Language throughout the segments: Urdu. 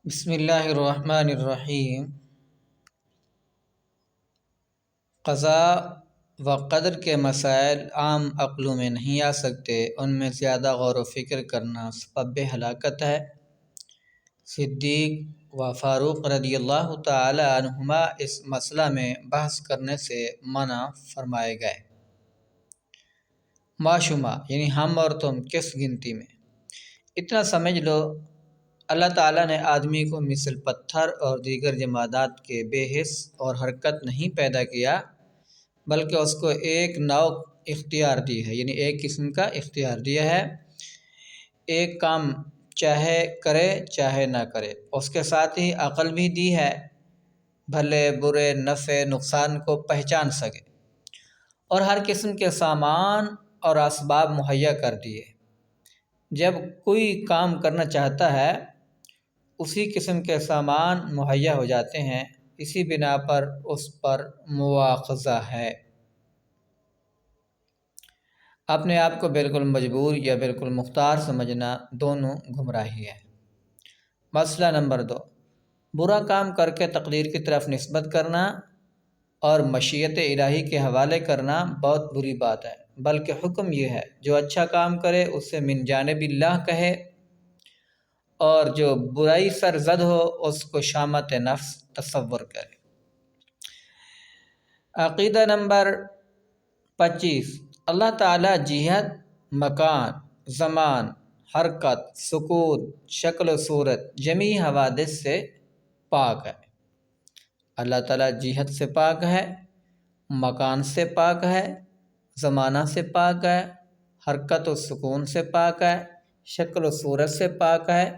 بسم اللہ الرحمن الرحیم۔ قضاء و قدر کے مسائل عام عقلوں میں نہیں آ سکتے، ان میں زیادہ غور و فکر کرنا سبب ہلاکت ہے۔ صدیق و فاروق رضی اللہ تعالی عنہما اس مسئلہ میں بحث کرنے سے منع فرمائے گئے۔ معشومہ یعنی ہم اور تم کس گنتی میں؟ اتنا سمجھ لو، اللہ تعالیٰ نے آدمی کو مثل پتھر اور دیگر جمادات کے بے حس اور حرکت نہیں پیدا کیا، بلکہ اس کو ایک نوع اختیار دی ہے، یعنی ایک قسم کا اختیار دیا ہے۔ ایک کام چاہے کرے چاہے نہ کرے، اس کے ساتھ ہی عقل بھی دی ہے، بھلے برے نفع نقصان کو پہچان سکے، اور ہر قسم کے سامان اور اسباب مہیا کر دیے۔ جب کوئی کام کرنا چاہتا ہے اسی قسم کے سامان مہیا ہو جاتے ہیں، اسی بنا پر اس پر مواخذہ ہے۔ اپنے آپ کو بالکل مجبور یا بالکل مختار سمجھنا دونوں گمراہی ہے۔ مسئلہ نمبر 2، برا کام کر کے تقدیر کی طرف نسبت کرنا اور مشیت الہی کے حوالے کرنا بہت بری بات ہے، بلکہ حکم یہ ہے جو اچھا کام کرے اسے من جانب اللہ کہے، اور جو برائی سرزد ہو اس کو شامت نفس تصور کرے۔ عقیدہ نمبر 25، اللہ تعالیٰ جہت، مکان، زمان، حرکت، سکون، شکل و صورت، جمیع حوادث سے پاک ہے۔ اللہ تعالیٰ جہت سے پاک ہے، مکان سے پاک ہے، زمانہ سے پاک ہے، حرکت و سکون سے پاک ہے، شکل و صورت سے پاک ہے،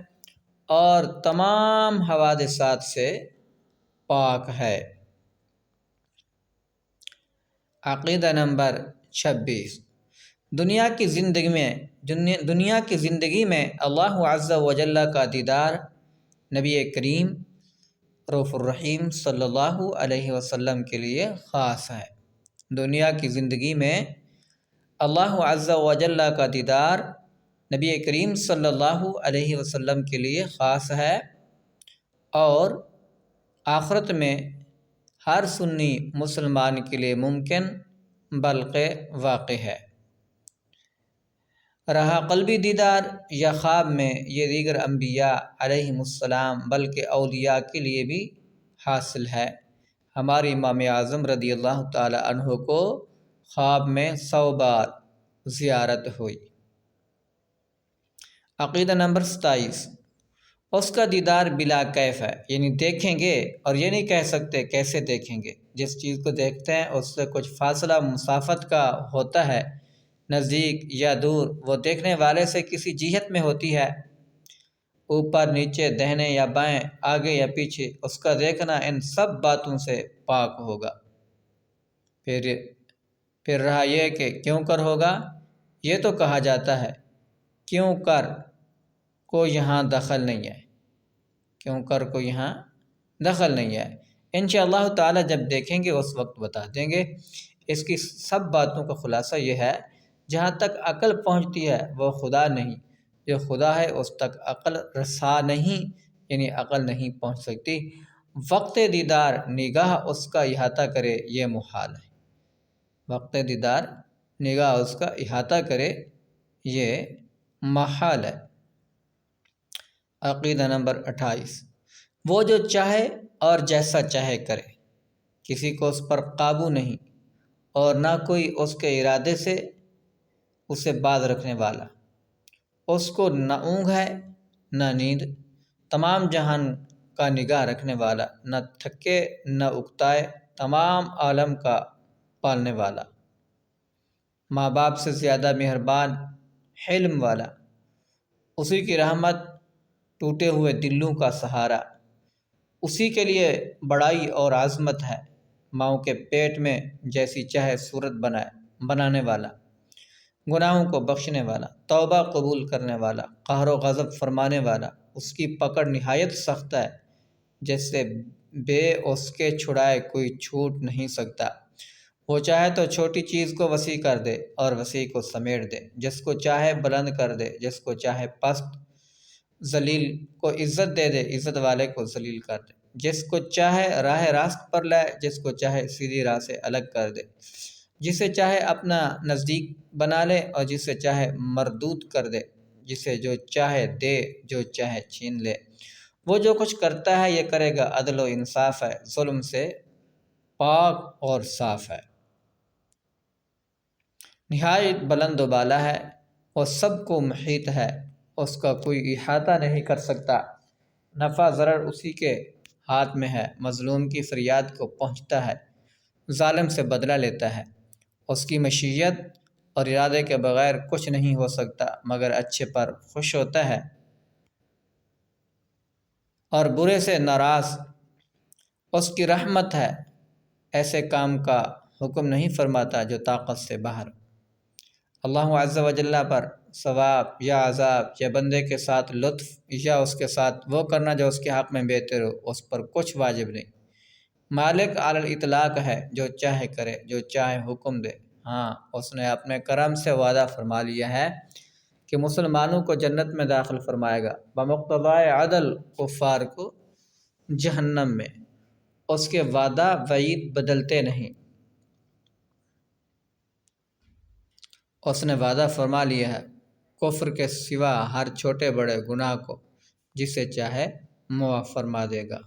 اور تمام حوادثات سے پاک ہے۔ عقیدہ نمبر 26، دنیا کی زندگی میں اللہ عز و جل کا دیدار نبی کریم رؤوف الرحیم صلی اللہ علیہ وسلم کے لیے خاص ہے۔ دنیا کی زندگی میں اللہ عز و جل کا دیدار نبی کریم صلی اللہ علیہ وسلم کے لیے خاص ہے، اور آخرت میں ہر سنی مسلمان کے لیے ممکن بلکہ واقع ہے۔ رہا قلبی دیدار یا خواب میں، یہ دیگر انبیاء علیہم السلام بلکہ اولیاء کے لیے بھی حاصل ہے۔ ہمارے امام اعظم رضی اللہ تعالی عنہ کو خواب میں 100 بار زیارت ہوئی۔ عقیدہ نمبر 27، اس کا دیدار بلا کیف ہے، یعنی دیکھیں گے اور یہ نہیں کہہ سکتے کیسے دیکھیں گے۔ جس چیز کو دیکھتے ہیں اس سے کچھ فاصلہ مسافت کا ہوتا ہے، نزدیک یا دور، وہ دیکھنے والے سے کسی جہت میں ہوتی ہے، اوپر نیچے، دہنے یا بائیں، آگے یا پیچھے، اس کا دیکھنا ان سب باتوں سے پاک ہوگا۔ پھر رہا یہ کہ کیوں کر ہوگا، یہ تو کہا جاتا ہے کیوں کر کو یہاں دخل نہیں ہے، کیوں کر کو یہاں دخل نہیں ہے۔ انشاءاللہ تعالی جب دیکھیں گے اس وقت بتا دیں گے۔ اس کی سب باتوں کا خلاصہ یہ ہے، جہاں تک عقل پہنچتی ہے وہ خدا نہیں، جو خدا ہے اس تک عقل رسا نہیں، یعنی عقل نہیں پہنچ سکتی۔ وقت دیدار نگاہ اس کا احاطہ کرے یہ محال ہے، وقت دیدار نگاہ اس کا احاطہ کرے یہ محال ہے۔ عقیدہ نمبر 28، وہ جو چاہے اور جیسا چاہے کرے، کسی کو اس پر قابو نہیں، اور نہ کوئی اس کے ارادے سے اسے باز رکھنے والا۔ اس کو نہ اونگ ہے نہ نیند، تمام جہان کا نگاہ رکھنے والا، نہ تھکے نہ اکتائے، تمام عالم کا پالنے والا، ماں باپ سے زیادہ مہربان، حلم والا، اسی کی رحمت، ٹوٹے ہوئے دلوں کا سہارا، اسی کے لیے بڑائی اور عظمت ہے، ماؤں کے پیٹ میں جیسی چاہے صورت بنانے والا، گناہوں کو بخشنے والا، توبہ قبول کرنے والا، قہر و غضب فرمانے والا، اس کی پکڑ نہایت سخت ہے، جس سے بے اس کے چھڑائے کوئی چھوٹ نہیں سکتا۔ وہ چاہے تو چھوٹی چیز کو وسیع کر دے اور وسیع کو سمیٹ دے، جس کو چاہے بلند کر دے، جس کو چاہے پست ذلیل کو عزت دے دے، عزت والے کو ذلیل کر دے، جس کو چاہے راہ راست پر لائے، جس کو چاہے سیدھی راہ سے الگ کر دے، جسے چاہے اپنا نزدیک بنا لے اور جسے چاہے مردود کر دے، جسے جو چاہے دے، جو چاہے چھین لے۔ وہ جو کچھ کرتا ہے یہ کرے گا عدل و انصاف ہے، ظلم سے پاک اور صاف ہے۔ نہایت بلند و بالا ہے، وہ سب کو محیط ہے، اس کا کوئی احاطہ نہیں کر سکتا۔ نفع ضرر اسی کے ہاتھ میں ہے، مظلوم کی فریاد کو پہنچتا ہے، ظالم سے بدلہ لیتا ہے۔ اس کی مشیت اور ارادے کے بغیر کچھ نہیں ہو سکتا، مگر اچھے پر خوش ہوتا ہے اور برے سے ناراض۔ اس کی رحمت ہے، ایسے کام کا حکم نہیں فرماتا جو طاقت سے باہر۔ اللہ عز و جل پر ثواب یا عذاب یا بندے کے ساتھ لطف یا اس کے ساتھ وہ کرنا جو اس کے حق میں بہتر ہو، اس پر کچھ واجب نہیں۔ مالک علی الاطلاق ہے، جو چاہے کرے، جو چاہے حکم دے۔ ہاں، اس نے اپنے کرم سے وعدہ فرما لیا ہے کہ مسلمانوں کو جنت میں داخل فرمائے گا، بمقتضائے عدل کفار کو جہنم میں۔ اس کے وعدہ وعید بدلتے نہیں۔ اس نے وعدہ فرما لیا ہے کفر کے سوا ہر چھوٹے بڑے گناہ کو جسے چاہے معاف فرما دے گا۔